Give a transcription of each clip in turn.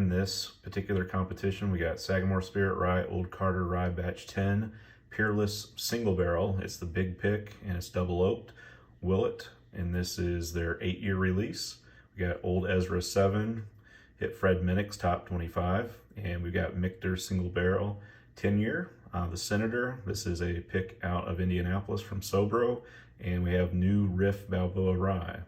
in this particular competition, we got Sagamore Spirit Rye, Old Carter Rye Batch 10, Peerless Single Barrel. It's the big pick and it's double oaked. Willet, and this is their 8-year release. We got Old Ezra 7, hit Fred Minnick's top 25, and we've got Michter Single Barrel 10-year. The Senator, this is a pick out of Indianapolis from Sobro, and we have New Riff Balboa Rye.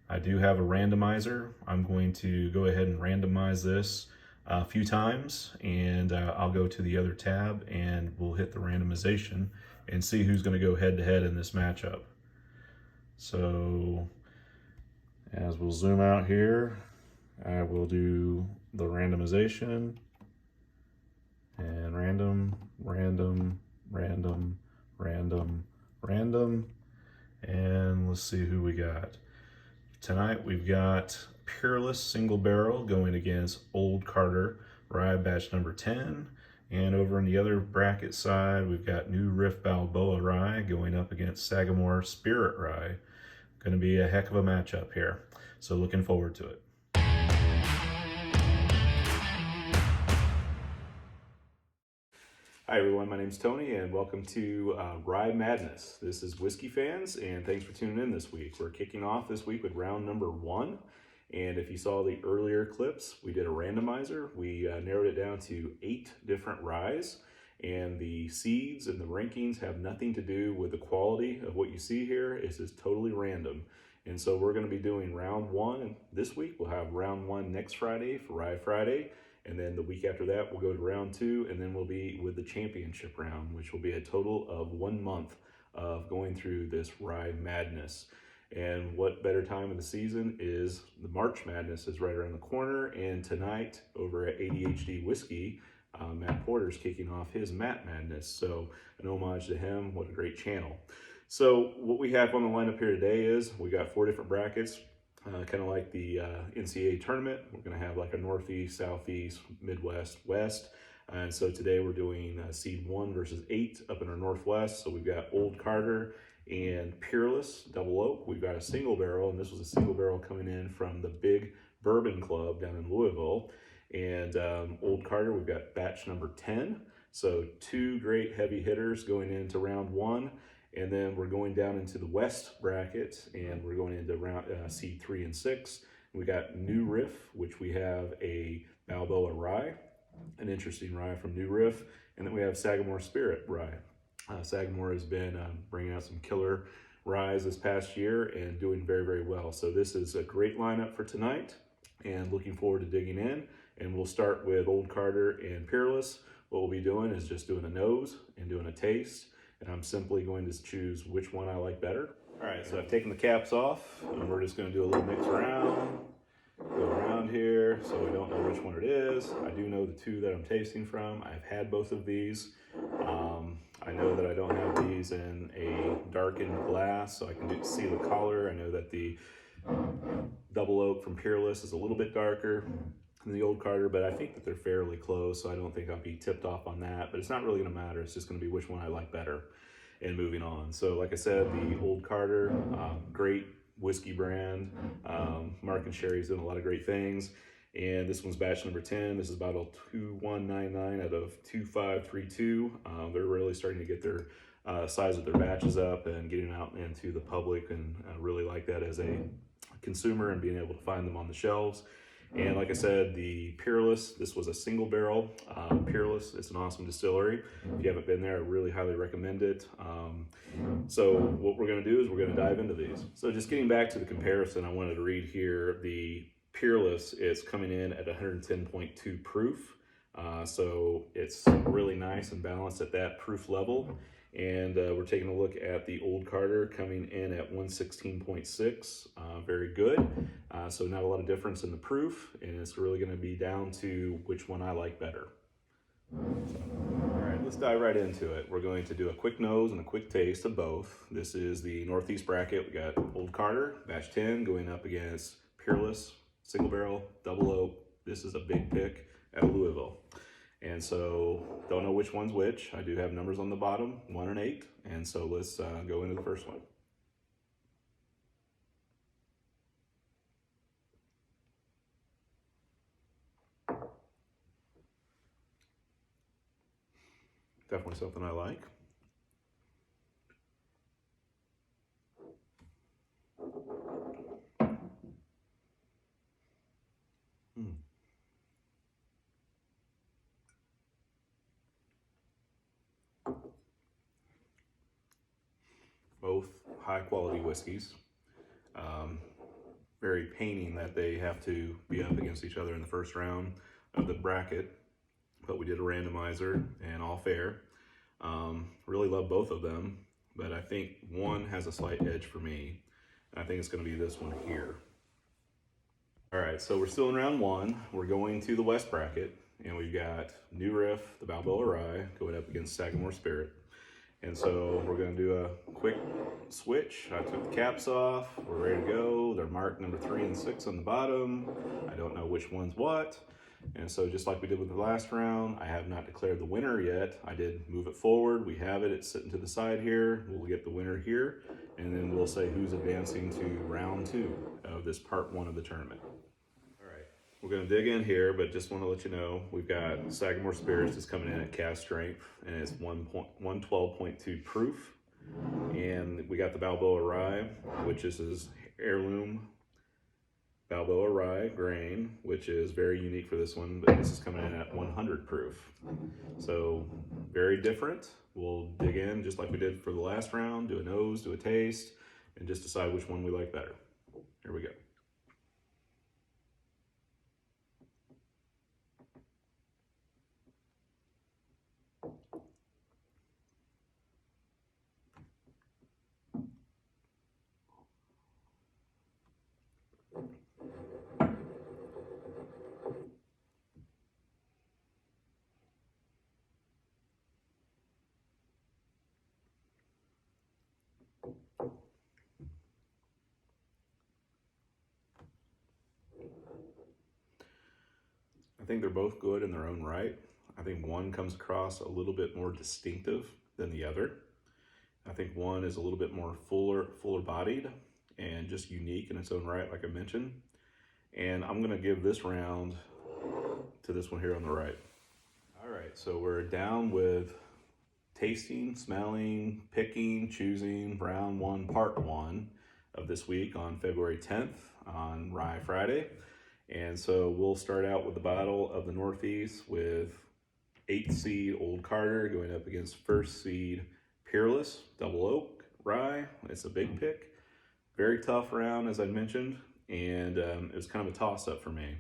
I do have a randomizer. I'm going to go ahead and randomize this a few times, and I'll go to the other tab and we'll hit the randomization and see who's going to go head to head in this matchup. So as we'll zoom out here, I will do the randomization and random, random, random, random, random, and let's see who we got. Tonight we've got Peerless Single Barrel going against Old Carter Rye Batch number 10. And over on the other bracket side, we've got New Riff Balboa Rye going up against Sagamore Spirit Rye. Going to be a heck of a matchup here. So looking forward to it. Hi everyone, my name's Tony and welcome to Rye Madness. This is Whiskey Fans and thanks for tuning in this week. We're kicking off this week with round number 1. And if you saw the earlier clips, we did a randomizer. We narrowed it down to 8 different ryes, and the seeds and the rankings have nothing to do with the quality of what you see here. It's just totally random. And so we're going to be doing round 1 this week. We'll have round 1 next Friday for Rye Friday. And then the week after that, we'll go to round 2, and then we'll be with the championship round, which will be a total of 1 month of going through this Rye Madness. And what better time of the season is the March Madness is right around the corner. And tonight over at ADHD Whiskey, Matt Porter's kicking off his Matt Madness. So an homage to him, what a great channel. So what we have on the lineup here today is we got 4 different brackets. Kind of like the NCAA tournament. We're going to have like a Northeast, Southeast, Midwest, West. And so today we're doing seed 1 versus 8 up in our Northwest. So we've got Old Carter and Peerless Double Oak. We've got a single barrel, and this was a single barrel coming in from the Big Bourbon Club down in Louisville. And Old Carter, we've got batch number 10. So 2 great heavy hitters going into round 1. And then we're going down into the West bracket, and we're going into round seed 3 and 6. We got New Riff, which we have a Balboa Rye, an interesting rye from New Riff. And then we have Sagamore Spirit Rye. Sagamore has been bringing out some killer ryes this past year and doing very, very well. So this is a great lineup for tonight, and looking forward to digging in. And we'll start with Old Carter and Peerless. What we'll be doing is just doing a nose and doing a taste. And I'm simply going to choose which one I like better. All right, so I've taken the caps off, and we're just going to do a little mix around, go around here, so we don't know which one it is. I do know the 2 that I'm tasting from. I've had both of these. I know that I don't have these in a darkened glass, so I can see the color. I know that the Double Oak from Peerless is a little bit darker than the Old Carter, but I think that they're fairly close, so I don't think I'll be tipped off on that. But it's not really going to matter. It's just going to be which one I like better and moving on. So like I said, the Old Carter, great whiskey brand. Mark and Sherry's doing a lot of great things. And this one's batch number 10. This is bottle 2199 out of 2532. They're really starting to get their size of their batches up and getting out into the public, and I really like that as a consumer and being able to find them on the shelves. And like I said, the Peerless, this was a single barrel Peerless. It's an awesome distillery. If you haven't been there, I really highly recommend it. So what we're going to do is we're going to dive into these. So just getting back to the comparison, I wanted to read here the Peerless is coming in at 110.2 proof. So it's really nice and balanced at that proof level. And we're taking a look at the Old Carter coming in at 116.6, very good. So not a lot of difference in the proof, and it's really going to be down to which one I like better. All right, let's dive right into it. We're going to do a quick nose and a quick taste of both. This is the Northeast bracket. We got Old Carter, batch 10, going up against Peerless, single barrel, double oak. This is a big pick out of Louisville. And so don't know which one's which. I do have numbers on the bottom, 1 and 8. And so let's go into the first one. Definitely something I like. Both high quality whiskeys. Um, Very painting that they have to be up against each other in the first round of the bracket, but we did a randomizer and all fair. Really love both of them, but I think one has a slight edge for me, and I think it's going to be this one here. All right, so we're still in round one. We're going to the West bracket, and we've got New Riff, the Balboa Rye, going up against Sagamore Spirit. And so we're going to do a quick switch. I took the caps off. We're ready to go. They're marked number 3 and 6 on the bottom. I don't know which one's what. And so just like we did with the last round, I have not declared the winner yet. I did move it forward. We have it. It's sitting to the side here. We'll get the winner here. And then we'll say who's advancing to round 2 of this part 1 of the tournament. We're going to dig in here, but just want to let you know we've got Sagamore Spirits is coming in at cast strength, and it's 112.2 proof. And we got the Balboa Rye, which is his heirloom Balboa Rye grain, which is very unique for this one, but this is coming in at 100 proof. So very different. We'll dig in just like we did for the last round, do a nose, do a taste, and just decide which one we like better. Here we go. I think they're both good in their own right. I think one comes across a little bit more distinctive than the other. I think one is a little bit more fuller bodied and just unique in its own right, like I mentioned. And I'm gonna give this round to this one here on the right. All right, so we're down with tasting, smelling, picking, choosing round 1, part 1 of this week on February 10th on Rye Friday. And so we'll start out with the bottle of the Northeast with 8th seed Old Carter going up against 1st seed Peerless Double Oak Rye. It's a big pick. Very tough round, as I mentioned, and it was kind of a toss-up for me.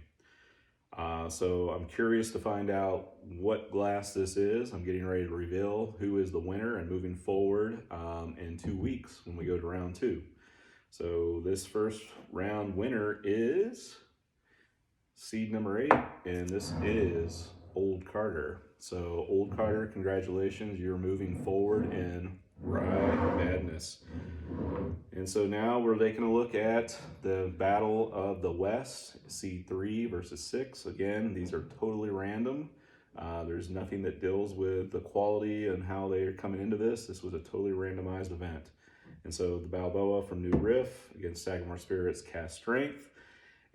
So I'm curious to find out what glass this is. I'm getting ready to reveal who is the winner and moving forward in 2 weeks when we go to round 2. So this first round winner is seed number 8, and this is Old Carter. So Old Carter, congratulations, you're moving forward in Rye Madness. And so now we're taking a look at the Battle of the West, seed 3 versus 6. Again, these are totally random. There's nothing that deals with the quality and how they're coming into this. This was a totally randomized event. And so the Balboa from New Riff against Sagamore Spirits cast strength.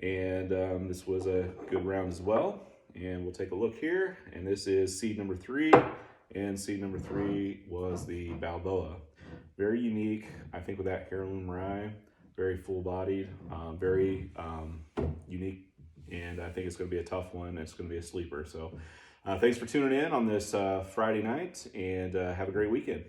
And this was a good round as well. And we'll take a look here. And this is seed number 3. And seed number 3 was the Balboa. Very unique, I think, with that heirloom rye. Very full-bodied, very unique. And I think it's going to be a tough one. It's going to be a sleeper. So thanks for tuning in on this Friday night. And have a great weekend.